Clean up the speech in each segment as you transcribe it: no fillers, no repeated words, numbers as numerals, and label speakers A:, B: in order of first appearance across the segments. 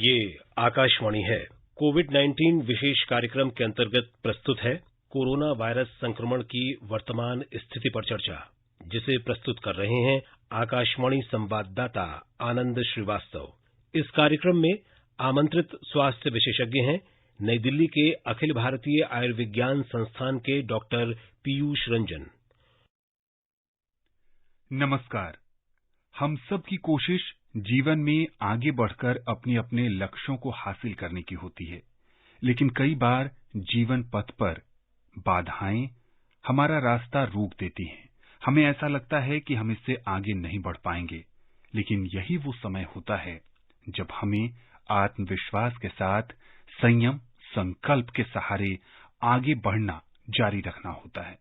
A: ये आकाशवाणी है। कोविड-19 विशेष कार्यक्रम के अंतर्गत प्रस्तुत है कोरोना वायरस संक्रमण की वर्तमान स्थिति पर चर्चा, जिसे प्रस्तुत कर रहे हैं आकाशवाणी संवाददाता आनंद श्रीवास्तव। इस कार्यक्रम में आमंत्रित स्वास्थ्य विशेषज्ञ हैं नई दिल्ली के अखिल भारतीय आयुर्विज्ञान संस्थान के डॉक्टर पीयूष रंजन।
B: नमस्कार। हम सब की कोशिश जीवन में आगे बढ़कर अपने अपने लक्ष्यों को हासिल करने की होती है, लेकिन कई बार जीवन पथ पर बाधाएं हमारा रास्ता रोक देती हैं। हमें ऐसा लगता है कि हम इससे आगे नहीं बढ़ पाएंगे, लेकिन यही वो समय होता है जब हमें आत्मविश्वास के साथ संयम, संकल्प के सहारे आगे बढ़ना जारी रखना होता है।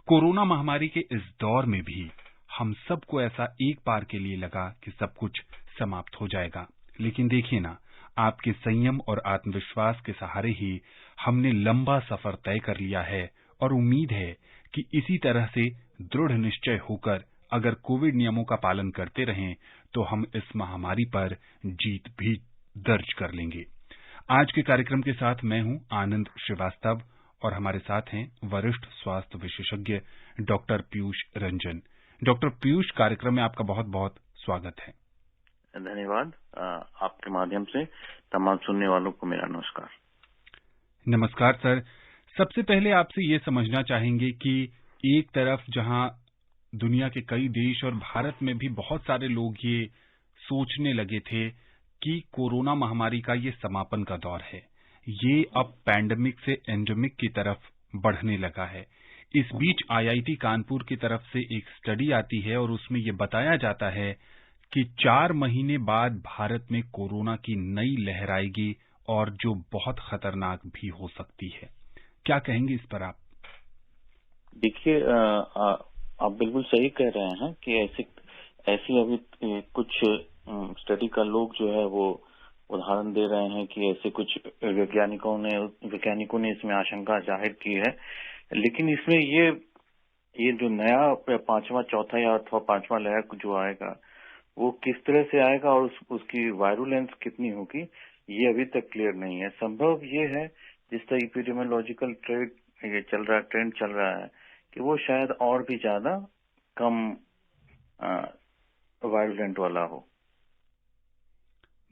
B: कोरोना महामारी के इस दौर में भी हम सबको ऐसा एक बार के लिए लगा कि सब कुछ समाप्त हो जाएगा, लेकिन देखिए ना, आपके संयम और आत्मविश्वास के सहारे ही हमने लंबा सफर तय कर लिया है और उम्मीद है कि इसी तरह से दृढ़ निश्चय होकर अगर कोविड नियमों का पालन करते रहें तो हम इस महामारी पर जीत भी दर्ज कर लेंगे। आज के कार्यक्रम के साथ मैं हूं आनंद श्रीवास्तव और हमारे साथ हैं वरिष्ठ स्वास्थ्य विशेषज्ञ डॉक्टर पीयूष रंजन। डॉक्टर पीयूष, कार्यक्रम में आपका बहुत बहुत स्वागत है।
C: धन्यवाद। आपके माध्यम से तमाम सुनने वालों को मेरा नमस्कार।
B: नमस्कार सर। सबसे पहले आपसे ये समझना चाहेंगे कि एक तरफ जहां दुनिया के कई देश और भारत में भी बहुत सारे लोग ये सोचने लगे थे कि कोरोना महामारी का ये समापन का दौर है, ये अब पैंडेमिक से एंडेमिक की तरफ बढ़ने लगा है। इस बीच आईआईटी कानपुर की तरफ से एक स्टडी आती है और उसमें ये बताया जाता है कि 4 महीने बाद भारत में कोरोना की नई लहर आएगी और जो बहुत खतरनाक भी हो सकती है। क्या कहेंगे इस पर आप?
C: देखिए, आप बिल्कुल सही कह रहे हैं कि ऐसी अभी कुछ स्टडी का लोग जो है वो उदाहरण दे रहे हैं कि ऐसे कुछ वैज्ञानिकों ने इसमें आशंका जाहिर की है, लेकिन इसमें ये जो नया पांचवा, चौथा या अथवा पांचवा लहर जो आएगा वो किस तरह से आएगा और उसकी वायरुलेंस कितनी होगी, ये अभी तक क्लियर नहीं है। संभव ये है, जिस तरह एपिडेमियोलॉजिकल ट्रेंड चल रहा है कि वो शायद और भी ज्यादा कम वायरुलेंट वाला हो।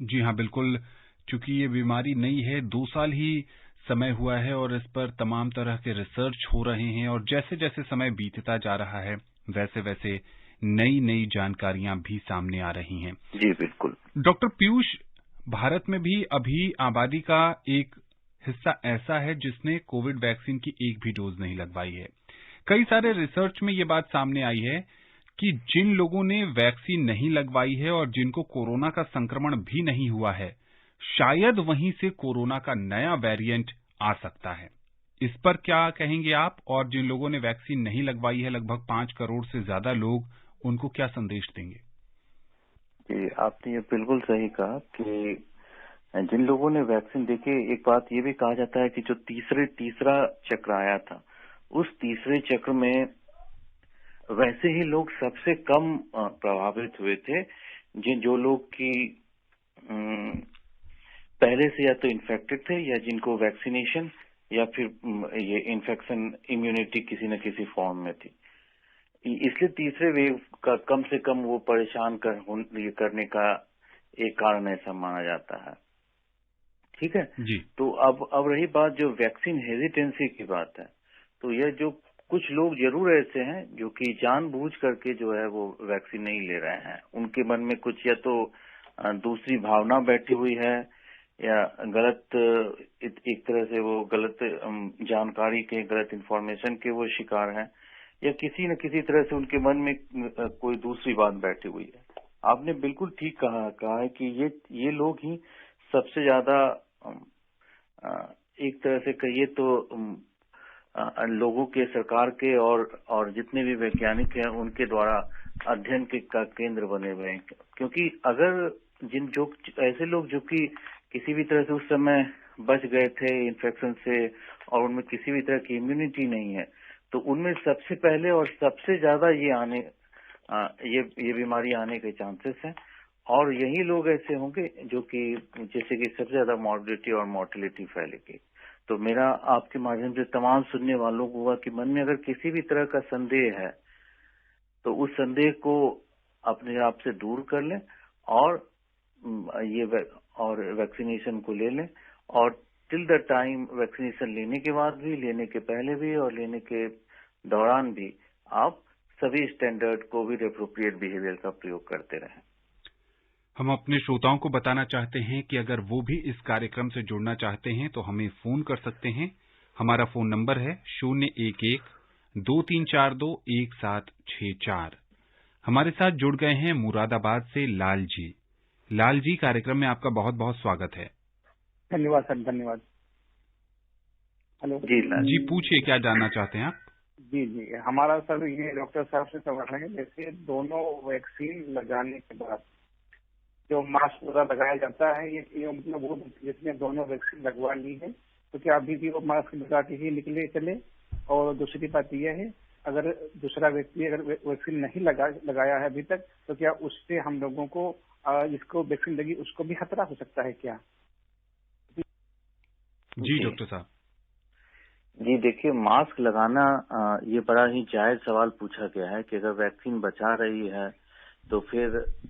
B: जी हाँ, बिल्कुल। चूंकि ये बीमारी नई है, 2 साल ही समय हुआ है और इस पर तमाम तरह के रिसर्च हो रहे हैं और जैसे जैसे समय बीतता जा रहा है वैसे वैसे नई नई जानकारियां भी सामने आ रही हैं।
C: जी बिल्कुल।
B: डॉक्टर पीयूष, भारत में भी अभी आबादी का एक हिस्सा ऐसा है जिसने कोविड वैक्सीन की एक भी डोज नहीं लगवाई है। कई सारे रिसर्च में ये बात सामने आई है कि जिन लोगों ने वैक्सीन नहीं लगवाई है और जिनको कोरोना का संक्रमण भी नहीं हुआ है, शायद वहीं से कोरोना का नया वेरिएंट आ सकता है। इस पर क्या कहेंगे आप? और जिन लोगों ने वैक्सीन नहीं लगवाई है, लगभग 5 करोड़ से ज्यादा लोग, उनको क्या संदेश देंगे?
C: जी, आपने ये बिल्कुल सही कहा कि जिन लोगों ने वैक्सीन, देखिए एक बात ये भी कहा जाता है कि जो तीसरा चक्र आया था, उस तीसरे चक्र में वैसे ही लोग सबसे कम प्रभावित हुए थे, जो लोग की पहले से या तो इन्फेक्टेड थे या जिनको वैक्सीनेशन या फिर ये इन्फेक्शन इम्यूनिटी किसी न किसी फॉर्म में थी। इसलिए तीसरे वेव का कम से कम वो परेशान करने का एक कारण ऐसा माना जाता है। ठीक है
B: जी।
C: तो अब रही बात जो वैक्सीन हेजिटेंसी की बात है, तो यह जो कुछ लोग जरूर ऐसे हैं जो कि जानबूझ करके जो है वो वैक्सीन नहीं ले रहे हैं। उनके मन में कुछ या तो दूसरी भावना बैठी हुई है या गलत एक तरह से वो गलत जानकारी के, गलत इंफॉर्मेशन के वो शिकार हैं, या किसी न किसी तरह से उनके मन में कोई दूसरी बात बैठी हुई है। आपने बिल्कुल ठीक कहा है कि ये लोग ही सबसे ज्यादा एक तरह से कहिए तो लोगों के, सरकार के और जितने भी वैज्ञानिक हैं उनके द्वारा अध्ययन का केंद्र बने हुए हैं। क्योंकि अगर जो ऐसे लोग जो कि किसी भी तरह से उस समय बच गए थे इन्फेक्शन से और उनमें किसी भी तरह की इम्यूनिटी नहीं है, तो उनमें सबसे पहले और सबसे ज्यादा ये बीमारी आने के चांसेस हैं। और यही लोग ऐसे होंगे जो कि जैसे कि सबसे ज्यादा मॉर्बिडिटी और मोर्टेलिटी फैलेगी। तो मेरा आपके माध्यम से तमाम सुनने वालों को हुआ कि मन में अगर किसी भी तरह का संदेह है तो उस संदेह को अपने आप से दूर कर लें और वैक्सीनेशन को ले लें। और टिल द टाइम वैक्सीनेशन लेने के बाद भी, लेने के पहले भी और लेने के दौरान भी आप सभी स्टैंडर्ड कोविड एप्रोप्रिएट बिहेवियर का प्रयोग करते रहें।
B: हम अपने श्रोताओं को बताना चाहते हैं कि अगर वो भी इस कार्यक्रम से जुड़ना चाहते हैं तो हमें फोन कर सकते हैं। हमारा फोन नंबर है 011-2342-1764। हमारे साथ जुड़ गए हैं मुरादाबाद से लाल जी। लाल जी, कार्यक्रम में आपका बहुत बहुत स्वागत है।
D: धन्यवाद सर, धन्यवाद। हेलो
B: जी, पूछिए, क्या जानना चाहते हैं आप?
D: जी, हमारा सर ये डॉक्टर साहब से सवाल है, जैसे दोनों वैक्सीन लगाने के बाद जो मास्क पूरा लगाया जाता है, ये मतलब वो जिसने दोनों वैक्सीन लगवा ली है तो क्या अभी भी वो मास्क लगा के ही निकले चले? और दूसरी बात यह है, अगर दूसरा व्यक्ति अगर वैक्सीन नहीं लगाया है अभी तक, तो क्या उससे हम लोगों को जिसको वैक्सीन लगी उसको भी खतरा हो सकता है क्या?
B: जी डॉक्टर साहब।
C: जी देखिए, मास्क लगाना ये बड़ा ही जायज सवाल पूछा गया है कि अगर वैक्सीन बचा रही है तो फिर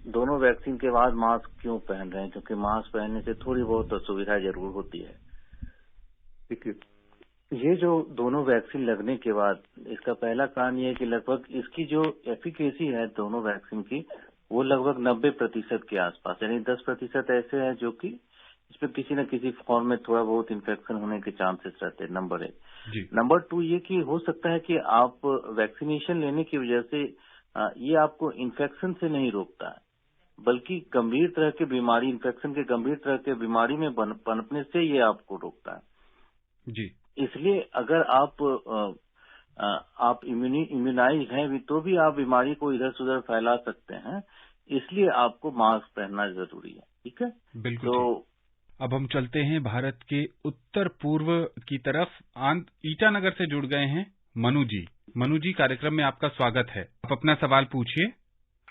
C: दोनों वैक्सीन के बाद मास्क क्यों पहन रहे हैं, क्योंकि मास्क पहनने से थोड़ी बहुत असुविधा जरूर होती है। ठीक है, ये जो दोनों वैक्सीन लगने के बाद इसका पहला कारण ये है कि लगभग इसकी जो एफिकेसी है दोनों वैक्सीन की, वो लगभग 90% के आसपास, यानी 10% ऐसे है जो कि इसमें किसी न किसी फॉर्म में थोड़ा बहुत इन्फेक्शन होने के चांसेस रहते हैं, नंबर 1। नंबर 2 ये कि हो सकता है कि आप वैक्सीनेशन लेने की वजह से ये आपको इन्फेक्शन से नहीं रोकता है, बल्कि गंभीर तरह की बीमारी, इन्फेक्शन के गंभीर तरह के बीमारी में पनपने से ये आपको रोकता है।
B: जी, इसलिए
C: अगर आप इम्यूनाइज हैं भी तो भी आप बीमारी को इधर से उधर फैला सकते हैं, इसलिए आपको मास्क पहनना जरूरी है। ठीक है,
B: बिल्कुल। तो अब हम चलते हैं भारत के उत्तर पूर्व की तरफ। ईटानगर से जुड़ गए हैं मनु जी। मनु जी, कार्यक्रम में आपका स्वागत है। आप अपना सवाल पूछिए।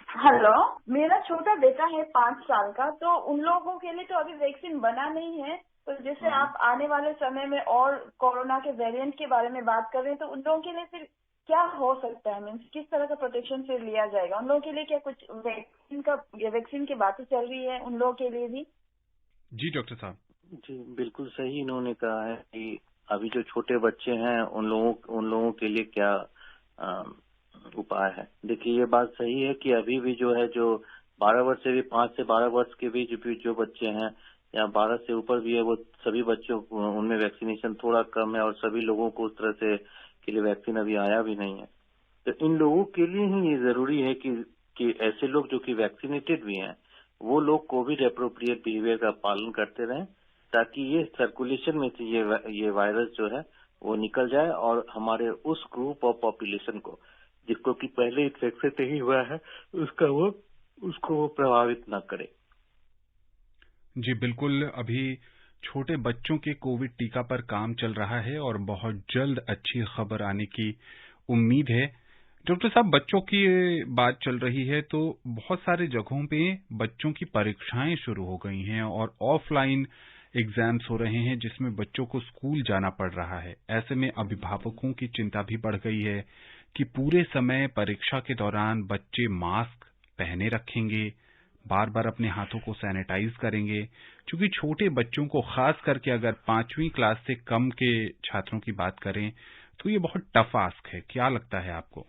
E: हेलो, मेरा छोटा बेटा है 5 साल का, तो उन लोगों के लिए तो अभी वैक्सीन बना नहीं है, तो जैसे आप आने वाले समय में और कोरोना के वेरिएंट के बारे में बात कर रहे हैं, तो उन लोगों के लिए फिर क्या हो सकता है? मीन्स किस तरह का प्रोटेक्शन फिर लिया जाएगा उन लोगों के लिए? क्या कुछ वैक्सीन की बातें चल रही है उन लोगों के लिए भी?
B: जी डॉक्टर साहब।
C: जी बिल्कुल सही इन्होंने कहा है कि अभी जो छोटे बच्चे हैं उन लोगों के लिए क्या उपाय है। देखिए, ये बात सही है कि अभी भी जो है, जो 12 वर्ष से भी 5 से 12 वर्ष के बीच भी जो बच्चे हैं या 12 से ऊपर भी है, वो सभी बच्चों उनमें वैक्सीनेशन थोड़ा कम है और सभी लोगों को उस तरह से के लिए वैक्सीन अभी आया भी नहीं है। तो इन लोगों के लिए ही ये जरूरी है कि ऐसे लोग जो कि वैक्सीनेटेड भी हैं वो लोग कोविड एप्रोप्रिएट बिहेवियर का पालन करते रहें, ताकि ये सर्कुलेशन में से ये वायरस जो है वो निकल जाए और हमारे उस ग्रुप ऑफ पॉपुलेशन को जिसको कि पहले इन्फेक्शन नहीं हुआ है उसको वो प्रभावित न करे।
B: जी बिल्कुल। अभी छोटे बच्चों के कोविड टीका पर काम चल रहा है और बहुत जल्द अच्छी खबर आने की उम्मीद है। डॉक्टर साहब, बच्चों की बात चल रही है तो बहुत सारे जगहों पे बच्चों की परीक्षाएं शुरू हो गई हैं और ऑफलाइन एग्जाम्स हो रहे हैं, जिसमें बच्चों को स्कूल जाना पड़ रहा है। ऐसे में अभिभावकों की चिंता भी बढ़ गई है कि पूरे समय परीक्षा के दौरान बच्चे मास्क पहने रखेंगे, बार बार अपने हाथों को सैनिटाइज करेंगे, क्योंकि छोटे बच्चों को खास करके अगर 5वीं क्लास से कम के छात्रों की बात करें तो ये बहुत टफ आस्क है। क्या लगता है आपको?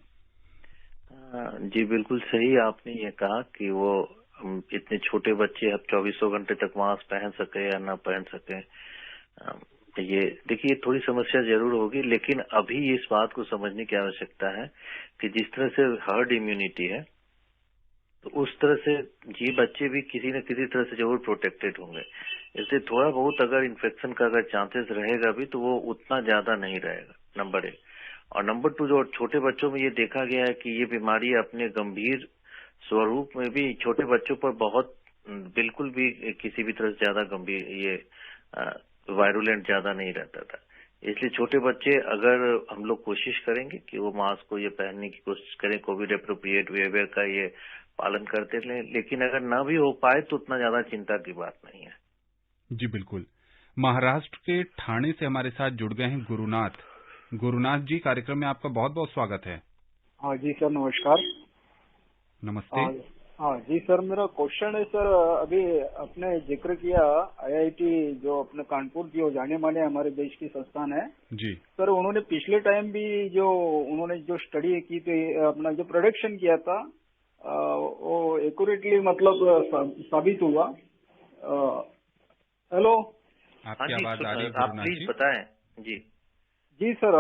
C: जी बिल्कुल सही आपने ये कहा कि वो इतने छोटे बच्चे अब 24 घंटे तक मास्क पहन सके या ना पहन सके, ये देखिए थोड़ी समस्या जरूर होगी, लेकिन अभी इस बात को समझने की आवश्यकता है कि जिस तरह से हर्ड इम्यूनिटी है तो उस तरह से ये बच्चे भी किसी न किसी तरह से जरूर प्रोटेक्टेड होंगे। इसलिए थोड़ा बहुत अगर इन्फेक्शन का अगर चांसेस रहेगा भी तो वो उतना ज्यादा नहीं रहेगा, नंबर 1। और नंबर 2, जो छोटे बच्चों में ये देखा गया है कि ये बीमारी अपने गंभीर स्वरूप में भी छोटे बच्चों पर बहुत बिल्कुल भी किसी भी तरह से ज्यादा गंभीर ये वायरुलेंट ज्यादा नहीं रहता था। इसलिए छोटे बच्चे अगर हम लोग कोशिश करेंगे कि वो मास्क को ये पहनने की कोशिश करें, कोविड एप्रोप्रिएट बिहेवियर का ये पालन करते रहे, लेकिन अगर न भी हो पाए तो उतना ज्यादा चिंता की बात नहीं है।
B: जी बिल्कुल। महाराष्ट्र के ठाणे से हमारे साथ जुड़ गए हैं गुरुनाथ। गुरुनाथ जी, कार्यक्रम में आपका बहुत बहुत स्वागत है।
F: हाँ जी सर, नमस्कार।
B: नमस्ते।
F: हाँ जी सर, मेरा क्वेश्चन है सर, अभी आपने जिक्र किया आईआईटी जो अपने कानपुर की जाने माने हमारे देश की संस्थान है
B: जी
F: सर, उन्होंने पिछले टाइम भी उन्होंने जो स्टडी की थी, अपना जो प्रोडक्शन किया था वो एक्यूरेटली मतलब साबित हुआ। हेलो,
B: आपकी
C: हाँ जी,
B: आवाज आ रही है
C: आप
B: गुरुनाथ
C: प्लीज
B: जी?
C: बताएं। जी
F: जी सर,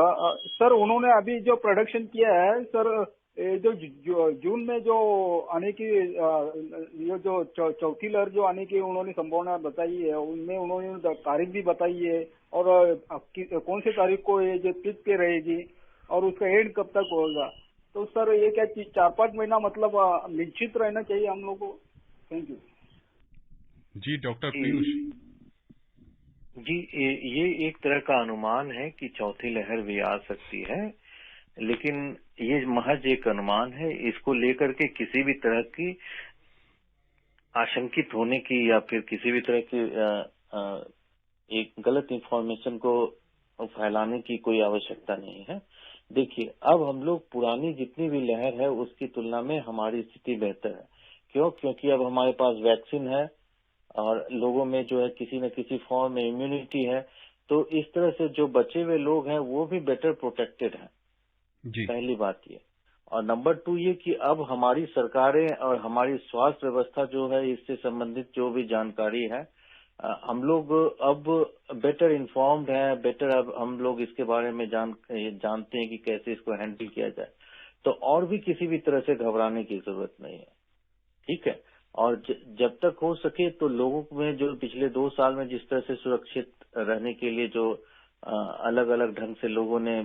F: सर उन्होंने अभी जो प्रोडक्शन किया है सर, ये जो जून में जो आने की ये जो चौथी लहर जो आने की उन्होंने संभावना बताई है, उनमें उन्होंने तारीख भी बताई है और कौन सी तारीख को ये जो पीक पे रहेगी और उसका एंड कब तक होगा। तो सर ये क्या 4-5 महीना मतलब निश्चित रहना चाहिए हम लोग को। Thank you
B: ji. Doctor Piyush
C: ji, ये एक तरह का अनुमान है कि चौथी लहर भी आ सकती है, लेकिन ये महज एक अनुमान है। इसको लेकर के किसी भी तरह की आशंकित होने की या फिर किसी भी तरह की एक गलत इंफॉर्मेशन को फैलाने की कोई आवश्यकता नहीं है। देखिए, अब हम लोग पुरानी जितनी भी लहर है उसकी तुलना में हमारी स्थिति बेहतर है। क्यों? क्योंकि अब हमारे पास वैक्सीन है और लोगों में जो है किसी न किसी फॉर्म में इम्यूनिटी है, तो इस तरह से जो बचे हुए लोग हैं वो भी बेटर प्रोटेक्टेड हैं। पहली बात ये। और नंबर 2 ये कि अब हमारी सरकारें और हमारी स्वास्थ्य व्यवस्था जो है इससे संबंधित जो भी जानकारी है, हम लोग अब बेटर इन्फॉर्म्ड हैं, बेटर अब हम लोग इसके बारे में जानते हैं कि कैसे इसको हैंडल किया जाए। तो और भी किसी भी तरह से घबराने की जरूरत नहीं है, ठीक है। और जब तक हो सके तो लोगों में जो पिछले 2 साल में जिस तरह से सुरक्षित रहने के लिए जो अलग अलग ढंग से लोगों ने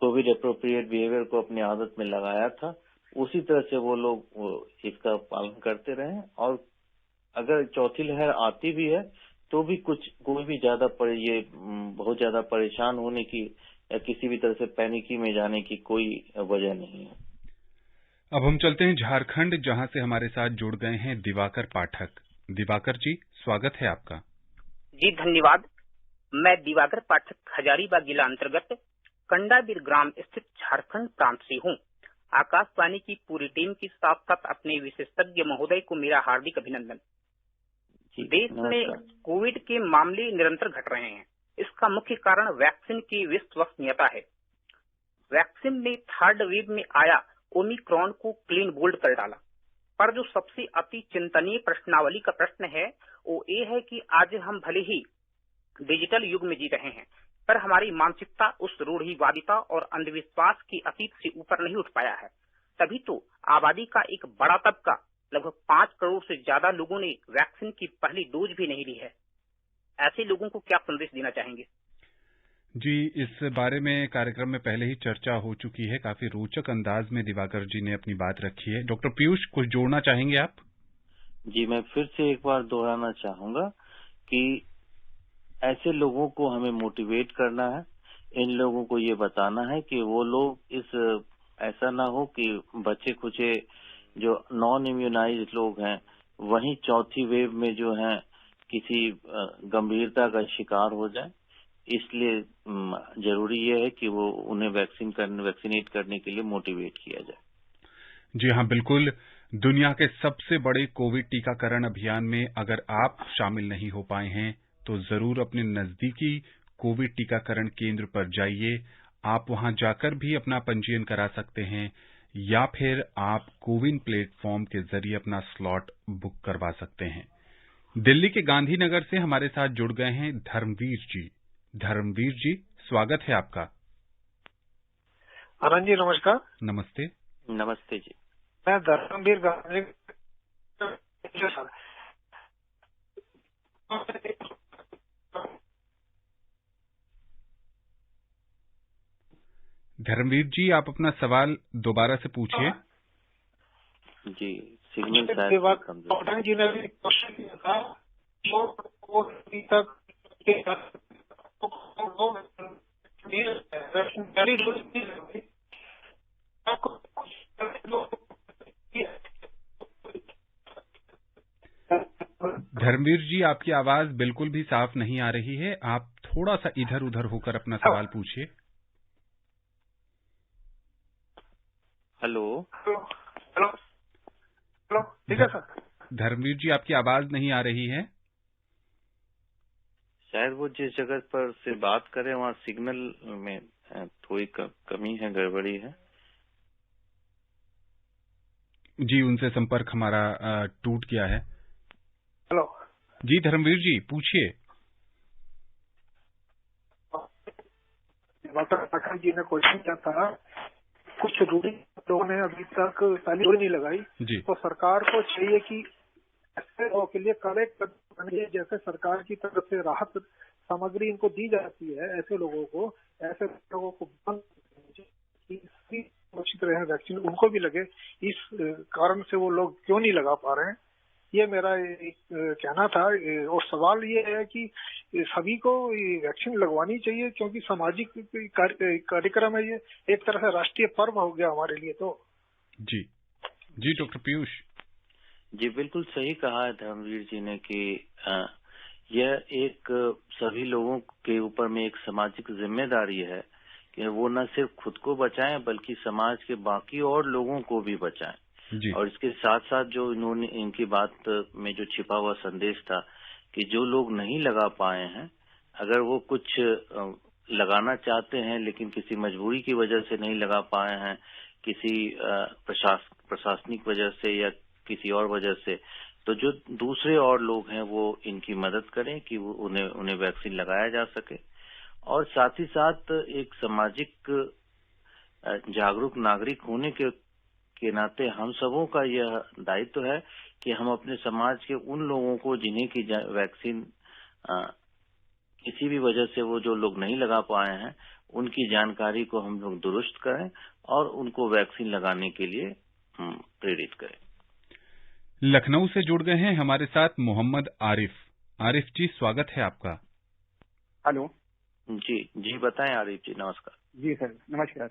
C: कोविड एप्रोप्रिएट बिहेवियर को अपनी आदत में लगाया था, उसी तरह से वो लोग इसका पालन करते रहें। और अगर चौथी लहर आती भी है तो भी कोई भी बहुत ज्यादा परेशान होने की या किसी भी तरह से पैनिकी में जाने की कोई वजह नहीं है।
B: अब हम चलते हैं झारखंड, जहां से हमारे साथ जुड़ गए हैं दिवाकर पाठक। दिवाकर जी, स्वागत है आपका।
G: जी धन्यवाद। मैं दिवाकर पाठक हजारीबाग जिला अंतर्गत कंडाबीर ग्राम स्थित झारखंड प्रांत से हूँ। आकाशवाणी की पूरी टीम के साथ साथ अपने विशेषज्ञ महोदय को मेरा हार्दिक अभिनंदन। देश में कोविड के मामले निरंतर घट रहे हैं। इसका मुख्य कारण वैक्सीन की विश्वसनीयता है। वैक्सीन ने 3rd वेव में आया ओमिक्रॉन को क्लीन बोल्ड कर डाला, पर जो सबसे अति चिंतनीय प्रश्नावली का प्रश्न है वो ये है कि आज हम भले ही डिजिटल युग में जी रहे हैं, पर हमारी मानसिकता उस रूढ़िवादिता और अंधविश्वास की अतीत से ऊपर नहीं उठ पाया है। तभी तो आबादी का एक बड़ा तबका, लगभग 5 करोड़ से ज्यादा लोगों ने वैक्सीन की पहली डोज भी नहीं ली है। ऐसे लोगों को क्या संदेश देना चाहेंगे?
B: जी, इस बारे में कार्यक्रम में पहले ही चर्चा हो चुकी है। काफी रोचक अंदाज में दिवाकर जी ने अपनी बात रखी है। डॉक्टर पीयूष, कुछ जोड़ना चाहेंगे आप?
C: जी, मैं फिर से एक बार दोहराना चाहूंगा कि ऐसे लोगों को हमें मोटिवेट करना है। इन लोगों को ये बताना है कि वो लोग ऐसा ना हो कि बच्चे खुचे जो नॉन इम्यूनाइज्ड लोग हैं वहीं चौथी वेव में जो है किसी गंभीरता का शिकार हो जाए। इसलिए जरूरी ये है कि वो उन्हें वैक्सीनेट करने के लिए मोटिवेट किया जाए।
B: जी हाँ, बिल्कुल। दुनिया के सबसे बड़े कोविड टीकाकरण अभियान में अगर आप शामिल नहीं हो पाए हैं तो जरूर अपने नजदीकी कोविड टीकाकरण केंद्र पर जाइए। आप वहां जाकर भी अपना पंजीयन करा सकते हैं या फिर आप कोविन प्लेटफॉर्म के जरिए अपना स्लॉट बुक करवा सकते हैं। दिल्ली के गांधीनगर से हमारे साथ जुड़ गए हैं धर्मवीर जी। धर्मवीर जी, स्वागत है आपका।
H: आनंद जी, नमस्कार।
B: नमस्ते।
C: नमस्ते जी।
H: मैं धर्मवीर गांधी।
B: धर्मवीर जी, आप अपना सवाल दोबारा से पूछिए।
C: जी, सिग्नल
H: पठान जी ने भी क्वेश्चन किया था,
B: धर्मवीर जी, आपकी आवाज बिल्कुल भी साफ नहीं आ रही है। आप थोड़ा सा इधर उधर होकर अपना सवाल पूछिए।
C: हेलो
H: हेलो, ठीक है सर।
B: धर्मवीर जी, आपकी आवाज नहीं आ रही है।
C: शायद वो जिस जगह पर से बात करें वहाँ सिग्नल में थोड़ी कमी है, गड़बड़ी है।
B: जी, उनसे संपर्क हमारा टूट गया है।
H: हेलो
B: जी धर्मवीर जी, पूछिए।
H: डॉक्टर पठान जी ने क्वेश्चन किया था, कुछ रूढ़ी लोगों ने अभी तक ताली नहीं लगाई
B: जी।
H: तो सरकार को चाहिए कि ऐसे लोगों के लिए कड़े कदम उठाए, जैसे सरकार की तरफ से राहत सामग्री इनको दी जाती है, ऐसे लोगों को बंद सुरक्षित रहे, वैक्सीन उनको भी लगे। इस कारण से वो लोग क्यों नहीं लगा पा रहे हैं, ये मेरा कहना था। और सवाल ये है कि सभी को वैक्सीन लगवानी चाहिए, क्योंकि सामाजिक कार्यक्रम है, ये एक तरह से राष्ट्रीय पर्व हो गया हमारे लिए। तो
B: जी जी डॉक्टर पीयूष
C: जी, बिल्कुल सही कहा है धर्मवीर जी ने कि यह एक सभी लोगों के ऊपर में एक सामाजिक जिम्मेदारी है कि वो न सिर्फ खुद को बचाएं बल्कि समाज के बाकी और लोगों को भी बचाएं। और इसके साथ साथ जो इन्होंने इनकी बात में जो छिपा हुआ संदेश था कि जो लोग नहीं लगा पाए हैं, अगर वो कुछ लगाना चाहते हैं लेकिन किसी मजबूरी की वजह से नहीं लगा पाए हैं, किसी प्रशासनिक वजह से या किसी और वजह से, तो जो दूसरे और लोग हैं वो इनकी मदद करें कि वो उन्हें वैक्सीन लगाया जा सके। और साथ ही साथ एक सामाजिक जागरूक नागरिक होने के नाते हम सबों का यह दायित्व है कि हम अपने समाज के उन लोगों को जिन्हें की वैक्सीन किसी भी वजह से वो जो लोग नहीं लगा पाए हैं, उनकी जानकारी को हम लोग दुरुस्त करें और उनको वैक्सीन लगाने के लिए प्रेरित करें।
B: लखनऊ से जुड़ गए हैं हमारे साथ मोहम्मद आरिफ। आरिफ जी, स्वागत है आपका।
D: हेलो
C: जी बताएं आरिफ जी। नमस्कार
D: जी सर, नमस्कार।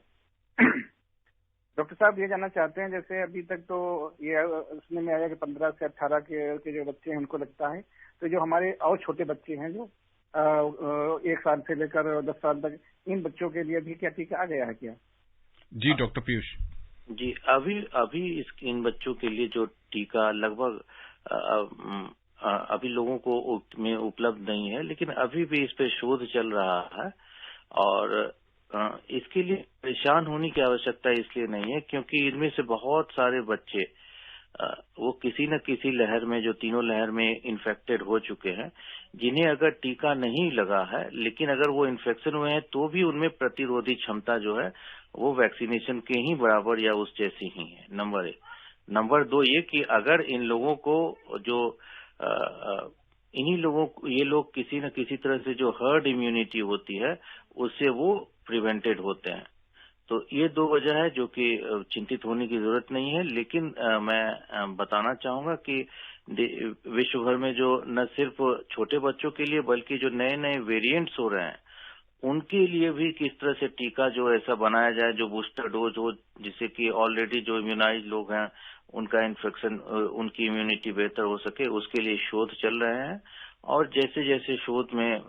D: डॉक्टर साहब, ये जानना चाहते हैं, जैसे अभी तक तो ये सुनने में आया कि 15 से 18 के जो बच्चे हैं उनको लगता है, तो जो हमारे और छोटे बच्चे हैं जो 1 साल से लेकर 10 साल तक, इन बच्चों के लिए भी क्या टीका आ गया है क्या?
B: जी डॉक्टर पीयूष
C: जी, अभी इन बच्चों के लिए जो टीका लगभग अभी लोगों को में उपलब्ध नहीं है, लेकिन अभी भी इस पे शोध चल रहा है। और इसके लिए परेशान होने की आवश्यकता इसलिए नहीं है क्योंकि इनमें से बहुत सारे बच्चे वो किसी न किसी लहर में, जो तीनों लहर में इन्फेक्टेड हो चुके हैं, जिन्हें अगर टीका नहीं लगा है लेकिन अगर वो इन्फेक्शन हुए हैं तो भी उनमें प्रतिरोधी क्षमता जो है वो वैक्सीनेशन के ही बराबर या उस जैसी ही है। नंबर 1। नंबर 2 ये कि अगर इन लोगों को जो ये लोग किसी न किसी तरह से जो हर्ड इम्यूनिटी होती है उससे वो प्रिवेंटेड होते हैं। तो ये 2 वजह है जो कि चिंतित होने की जरूरत नहीं है। लेकिन मैं बताना चाहूंगा कि विश्व भर में जो न सिर्फ छोटे बच्चों के लिए बल्कि जो नए नए वेरिएंट्स हो रहे हैं उनके लिए भी किस तरह से टीका जो ऐसा बनाया जाए जो बूस्टर डोज हो, जिससे कि ऑलरेडी जो इम्यूनाइज लोग हैं उनका इन्फेक्शन, उनकी इम्यूनिटी बेहतर हो सके, उसके लिए शोध चल रहे हैं। और जैसे जैसे शोध में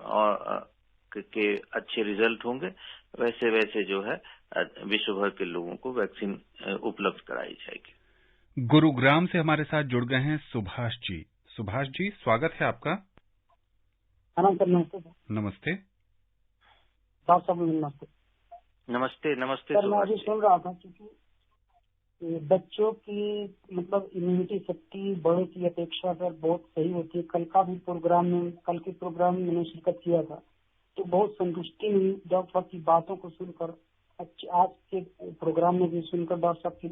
C: के अच्छे रिजल्ट होंगे वैसे वैसे जो है विश्व भर के लोगों को वैक्सीन उपलब्ध कराई जाएगी।
B: गुरुग्राम से हमारे साथ जुड़ गए हैं सुभाष जी। सुभाष जी, स्वागत है आपका।
I: नमस्ते।
B: नमस्ते
I: डॉक्टर साहब, नमस्ते।
C: नमस्ते
I: सर, मैं अभी सुन रहा था क्योंकि बच्चों की मतलब इम्यूनिटी शक्ति बड़ों की अपेक्षा पर बहुत सही होती है। कल के प्रोग्राम में मैंने शिरकत किया था तो बहुत संतुष्टि मिली डॉक्टर साहब की बातों को सुनकर। आज के प्रोग्राम में भी सुनकर डॉक्टर साहब की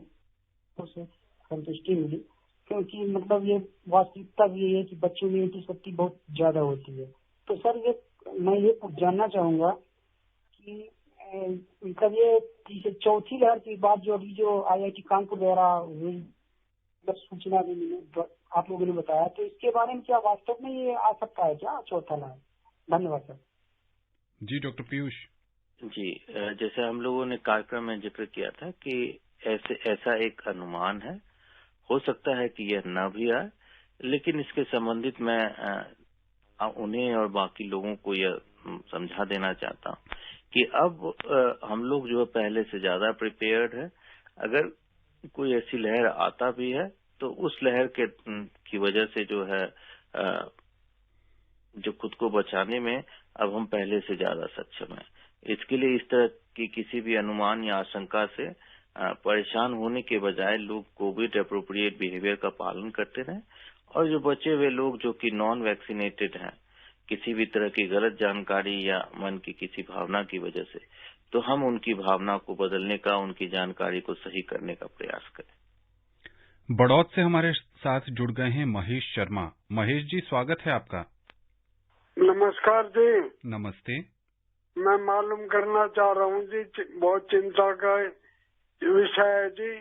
I: से संतुष्टि मिली, क्योंकि मतलब ये वास्तविकता भी है कि बच्चों की इम्यूनिटी शक्ति बहुत ज्यादा होती है। तो सर, मैं ये जानना चाहूंगा कि मतलब ये चौथी लहर की बात जो अभी जो IIT कानपुर द्वारा हुई सूचना भी मिली, आप लोगों ने बताया, तो इसके बारे में क्या वास्तव में ये आ सकता है क्या चौथा लहर? धन्यवाद सर।
B: जी डॉक्टर पीयूष
C: जी, जैसे हम लोगों ने कार्यक्रम में जिक्र किया था कि ऐसा एक अनुमान है, हो सकता है कि यह न भी आए, लेकिन इसके संबंधित मैं उन्हें और बाकी लोगों को यह समझा देना चाहता हूँ कि अब हम लोग जो है पहले से ज्यादा प्रिपेयर्ड है। अगर कोई ऐसी लहर आता भी है तो उस लहर की वजह से जो है जो खुद को बचाने में अब हम पहले से ज्यादा सक्षम हैं। इसके लिए इस तरह की किसी भी अनुमान या आशंका से परेशान होने के बजाय लोग कोविड एप्रोप्रिएट बिहेवियर का पालन करते रहें, और जो बचे हुए लोग जो कि नॉन वैक्सीनेटेड हैं, किसी भी तरह की गलत जानकारी या मन की किसी भावना की वजह से, तो हम उनकी भावना को बदलने का, उनकी जानकारी को सही करने का प्रयास करें।
B: बड़ौद से हमारे साथ जुड़ गए हैं महेश शर्मा। महेश जी, स्वागत है आपका।
J: नमस्कार जी।
B: नमस्ते।
J: मैं मालूम करना चाह रहा हूँ जी, बहुत चिंता का विषय है जी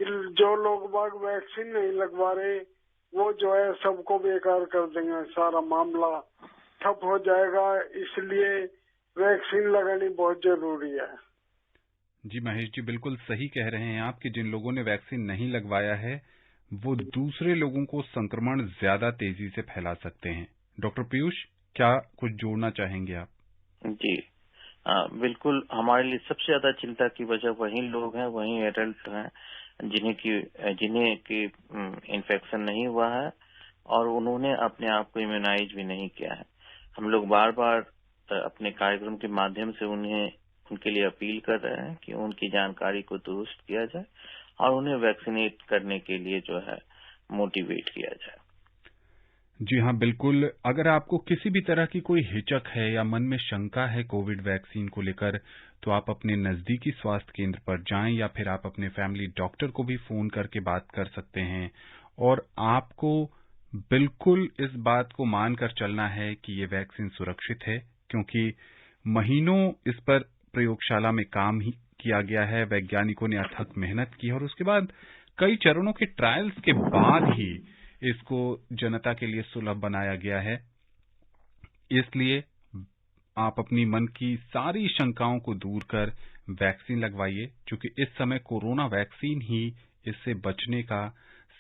J: कि जो लोग बाग वैक्सीन नहीं लगवा रहे वो जो है सबको बेकार कर देंगे, सारा मामला ठप हो जाएगा, इसलिए वैक्सीन लगानी बहुत जरूरी है।
B: जी महेश जी, बिल्कुल सही कह रहे हैं आप कि जिन लोगों ने वैक्सीन नहीं लगवाया है वो दूसरे लोगों को संक्रमण ज्यादा तेजी से फैला सकते हैं। डॉक्टर पीयूष, क्या कुछ जोड़ना चाहेंगे आप?
C: जी बिल्कुल, हमारे लिए सबसे ज्यादा चिंता की वजह वही लोग हैं, वही एडल्ट हैं जिन्हें की इन्फेक्शन नहीं हुआ है और उन्होंने अपने आप को इम्यूनाइज भी नहीं किया है। हम लोग बार बार अपने कार्यक्रम के माध्यम से उनके लिए अपील कर रहे हैं कि उनकी जानकारी को दुरुस्त किया जाए और उन्हें वैक्सीनेट करने के लिए जो है मोटिवेट किया जाए।
B: जी हाँ, बिल्कुल। अगर आपको किसी भी तरह की कोई हिचक है या मन में शंका है कोविड वैक्सीन को लेकर, तो आप अपने नजदीकी स्वास्थ्य केंद्र पर जाएं या फिर आप अपने फैमिली डॉक्टर को भी फोन करके बात कर सकते हैं। और आपको बिल्कुल इस बात को मानकर चलना है कि ये वैक्सीन सुरक्षित है, क्योंकि महीनों इस पर प्रयोगशाला में काम ही किया गया है, वैज्ञानिकों ने अथक मेहनत की और उसके बाद कई चरणों के ट्रायल्स के बाद ही इसको जनता के लिए सुलभ बनाया गया है। इसलिए आप अपनी मन की सारी शंकाओं को दूर कर वैक्सीन लगवाइए, क्योंकि इस समय कोरोना वैक्सीन ही इससे बचने का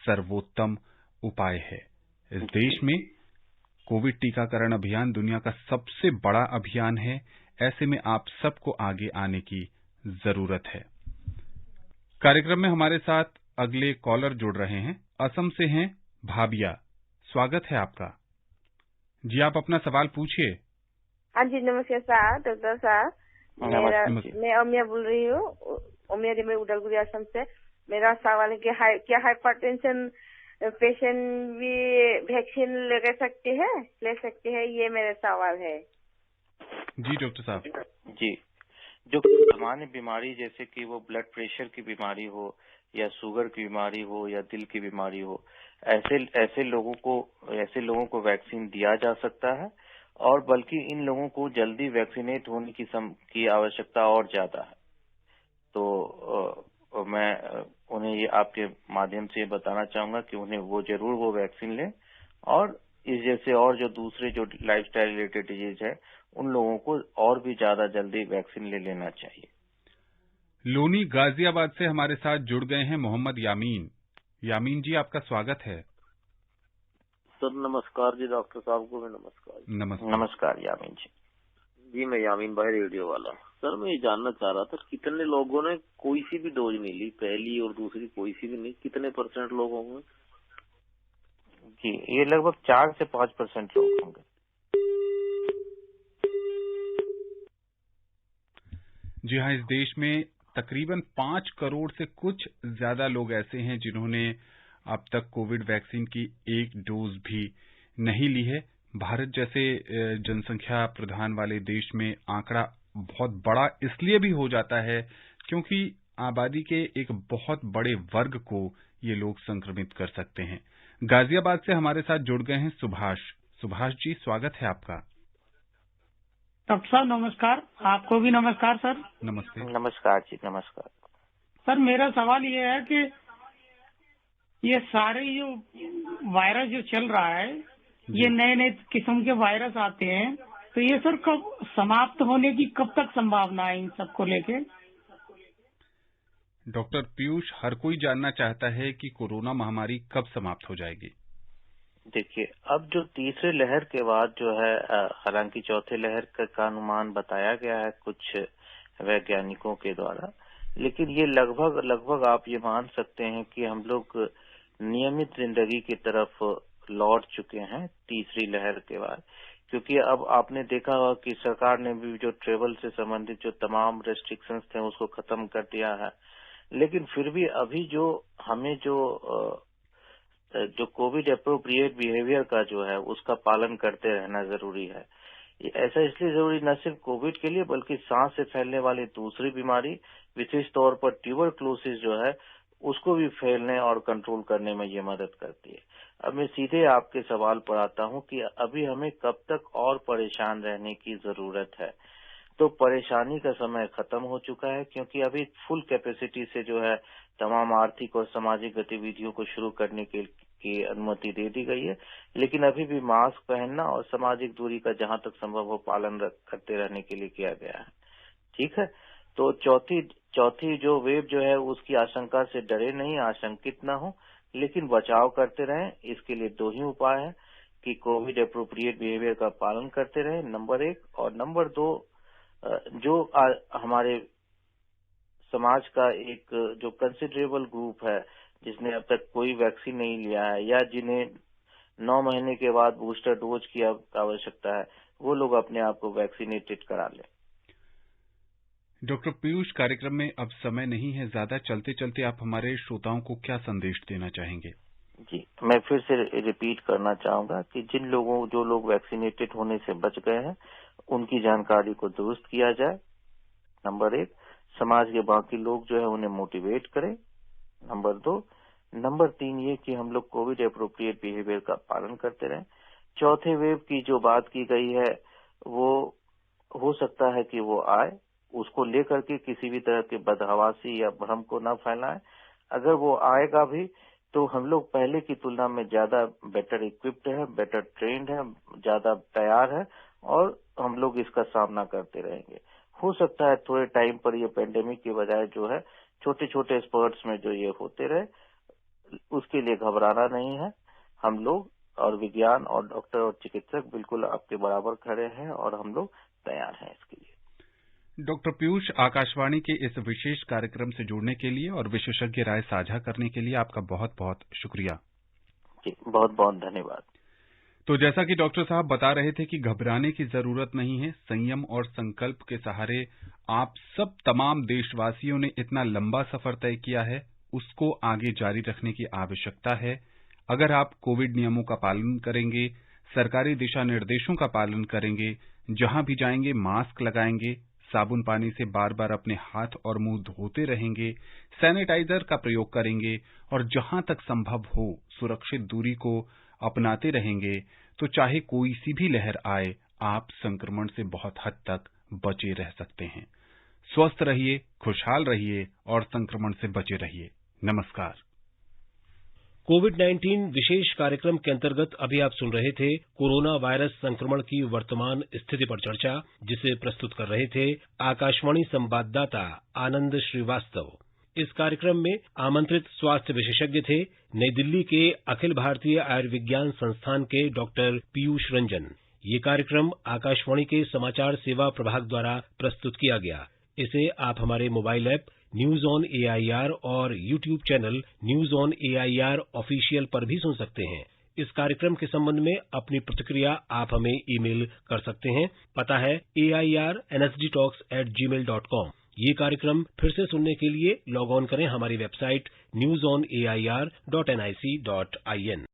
B: सर्वोत्तम उपाय है। इस देश में कोविड टीकाकरण अभियान दुनिया का सबसे बड़ा अभियान है। ऐसे में आप सबको आगे आने की जरूरत है। कार्यक्रम में हमारे साथ अगले कॉलर जुड़ रहे हैं। असम से हैं भाबिया, स्वागत है आपका। जी, आप अपना सवाल पूछिए।
K: हाँ जी, नमस्कार साहब, डॉक्टर साहब। मैं ओमिया बोल रही हूँ, ओमिया जी, मैं उदलगुरी असम से। मेरा सवाल है कि क्या हाइपरटेंशन पेशेंट भी वैक्सीन ले सकते हैं, ये मेरा सवाल है।
B: जी डॉक्टर साहब।
C: जी, जो सामान्य बीमारी जैसे कि वो ब्लड प्रेशर की बीमारी हो या शुगर की बीमारी हो या दिल की बीमारी हो, ऐसे लोगों को वैक्सीन दिया जा सकता है, और बल्कि इन लोगों को जल्दी वैक्सीनेट होने की आवश्यकता और ज्यादा है। तो मैं उन्हें ये आपके माध्यम से बताना चाहूंगा कि उन्हें वो वैक्सीन लें, और इस जैसे और जो दूसरे जो लाइफस्टाइल रिलेटेड डिजीज है उन लोगों को और भी ज्यादा जल्दी वैक्सीन ले लेना चाहिए।
B: लोनी गाजियाबाद से हमारे साथ जुड़ गए हैं मोहम्मद यामीन। यामीन जी, आपका स्वागत है।
L: सर नमस्कार जी, डॉक्टर साहब को भी नमस्कार।
C: नमस्कार यामीन जी।
L: जी, मैं यामीन भाई, रेडियो वाला। सर मैं ये जानना चाह रहा था कितने लोगों ने कोई सी भी डोज नहीं ली, पहली और दूसरी कोई सी भी नहीं, कितने % लोग होंगे?
C: जी, ये लगभग 4 से 5% लोग होंगे।
B: जी हाँ, इस देश में तकरीबन 5 करोड़ से कुछ ज्यादा लोग ऐसे हैं जिन्होंने अब तक कोविड वैक्सीन की एक डोज भी नहीं ली है। भारत जैसे जनसंख्या प्रधान वाले देश में आंकड़ा बहुत बड़ा इसलिए भी हो जाता है क्योंकि आबादी के एक बहुत बड़े वर्ग को ये लोग संक्रमित कर सकते हैं। गाजियाबाद से हमारे साथ जुड़ गए हैं सुभाष। सुभाष जी, स्वागत है आपका।
I: डॉक्टर साहब नमस्कार। आपको भी नमस्कार सर।
B: नमस्ते।
C: नमस्कार जी, नमस्कार।
I: सर मेरा सवाल ये है कि ये सारे जो वायरस जो चल रहा है, ये नए नए किस्म के वायरस आते हैं, तो ये सर कब समाप्त होने की कब तक संभावना है इन सबको लेके?
B: डॉक्टर पीयूष, हर कोई जानना चाहता है कि कोरोना महामारी कब समाप्त हो जाएगी।
C: देखिए, अब जो तीसरे लहर के बाद जो है, हालांकि चौथे लहर का अनुमान बताया गया है कुछ वैज्ञानिकों के द्वारा, लेकिन ये लगभग आप ये मान सकते हैं कि हम लोग नियमित जिंदगी की तरफ लौट चुके हैं तीसरी लहर के बाद। क्योंकि अब आपने देखा होगा कि सरकार ने भी जो ट्रेवल से संबंधित जो तमाम रेस्ट्रिक्शंस थे उसको खत्म कर दिया है, लेकिन फिर भी अभी जो हमें जो कोविड अप्रोप्रिएट बिहेवियर का जो है उसका पालन करते रहना जरूरी है। ऐसा इसलिए जरूरी न सिर्फ कोविड के लिए बल्कि सांस से फैलने वाली दूसरी बीमारी, विशेष तौर पर ट्यूबरक्लोसिस जो है, उसको भी फैलने और कंट्रोल करने में ये मदद करती है। अब मैं सीधे आपके सवाल पर आता हूं कि अभी हमें कब तक और परेशान रहने की जरूरत है। तो परेशानी का समय खत्म हो चुका है, क्योंकि अभी फुल कैपेसिटी से जो है तमाम आर्थिक और सामाजिक गतिविधियों को शुरू करने की अनुमति दे दी गई है, लेकिन अभी भी मास्क पहनना और सामाजिक दूरी का जहां तक संभव हो पालन करते रहने के लिए किया गया है। ठीक है, तो चौथी जो वेव जो है उसकी आशंका से डरे नहीं, आशंकित ना हो, लेकिन बचाव करते रहें। इसके लिए दो ही उपाय है कि कोविड अप्रोप्रिएट बिहेवियर का पालन करते रहें, नंबर 1, और नंबर 2, जो हमारे समाज का एक जो कंसिडरेबल ग्रुप है जिसने अब तक कोई वैक्सीन नहीं लिया है या जिन्हें 9 महीने के बाद बूस्टर डोज की आवश्यकता है, वो लोग अपने आप को वैक्सीनेटेड करा लें।
B: डॉक्टर पीयूष, कार्यक्रम में अब समय नहीं है ज्यादा, चलते चलते आप हमारे श्रोताओं को क्या संदेश देना चाहेंगे?
C: जी, मैं फिर से रिपीट करना चाहूंगा कि जो लोग वैक्सीनेटेड होने से बच गए हैं उनकी जानकारी को दुरुस्त किया जाए। नंबर 1, समाज के बाकी लोग जो है उन्हें मोटिवेट करें। नंबर 3 ये कि हम लोग कोविड अप्रोप्रिएट बिहेवियर का पालन करते रहें। चौथे वेव की जो बात की गई है वो हो सकता है कि वो आए, उसको लेकर के किसी भी तरह के बदहवासी या भ्रम को न फैलाएं। अगर वो आएगा भी तो हम लोग पहले की तुलना में ज्यादा बेटर इक्विप्ड है, बेटर ट्रेंड है, ज्यादा तैयार है और हम लोग इसका सामना करते रहेंगे। हो सकता है थोड़े टाइम पर ये पेंडेमिक की बजाय जो है छोटे छोटे स्पर्ट्स में जो ये होते रहे, उसके लिए घबराना नहीं है। हम लोग और विज्ञान और डॉक्टर और चिकित्सक बिल्कुल आपके बराबर खड़े हैं और हम लोग तैयार हैं इसके लिए।
B: डॉक्टर पीयूष, आकाशवाणी के इस विशेष कार्यक्रम से जुड़ने के लिए और विशेषज्ञ राय साझा करने के लिए आपका बहुत बहुत शुक्रिया।
C: जी, बहुत बहुत धन्यवाद।
B: तो जैसा कि डॉक्टर साहब बता रहे थे कि घबराने की जरूरत नहीं है, संयम और संकल्प के सहारे आप सब तमाम देशवासियों ने इतना लंबा सफर तय किया है, उसको आगे जारी रखने की आवश्यकता है। अगर आप कोविड नियमों का पालन करेंगे, सरकारी दिशा निर्देशों का पालन करेंगे, जहां भी जाएंगे मास्क लगाएंगे, साबुन पानी से बार बार अपने हाथ और मुंह धोते रहेंगे, सैनिटाइजर का प्रयोग करेंगे और जहां तक संभव हो सुरक्षित दूरी को अपनाते रहेंगे, तो चाहे कोई सी भी लहर आए, आप संक्रमण से बहुत हद तक बचे रह सकते हैं। स्वस्थ रहिए, खुशहाल रहिए और संक्रमण से बचे रहिए। नमस्कार।
A: कोविड-19 विशेष कार्यक्रम के अंतर्गत अभी आप सुन रहे थे कोरोना वायरस संक्रमण की वर्तमान स्थिति पर चर्चा, जिसे प्रस्तुत कर रहे थे आकाशवाणी संवाददाता आनंद श्रीवास्तव। इस कार्यक्रम में आमंत्रित स्वास्थ्य विशेषज्ञ थे नई दिल्ली के अखिल भारतीय आयुर्विज्ञान संस्थान के डॉक्टर पीयूष रंजन। ये कार्यक्रम आकाशवाणी के समाचार सेवा प्रभाग द्वारा प्रस्तुत किया गया। इसे आप हमारे mobile app news on AIR और YouTube channel news on AIR official पर भी सुन सकते हैं। इस कार्यक्रम के संबंध में अपनी प्रतिक्रिया आप हमें ईमेल कर सकते हैं। पता है airnsdtalks@gmail.com। ये कार्यक्रम फिर से सुनने के लिए लॉग ऑन करें हमारी वेबसाइट newsonair.nic.in।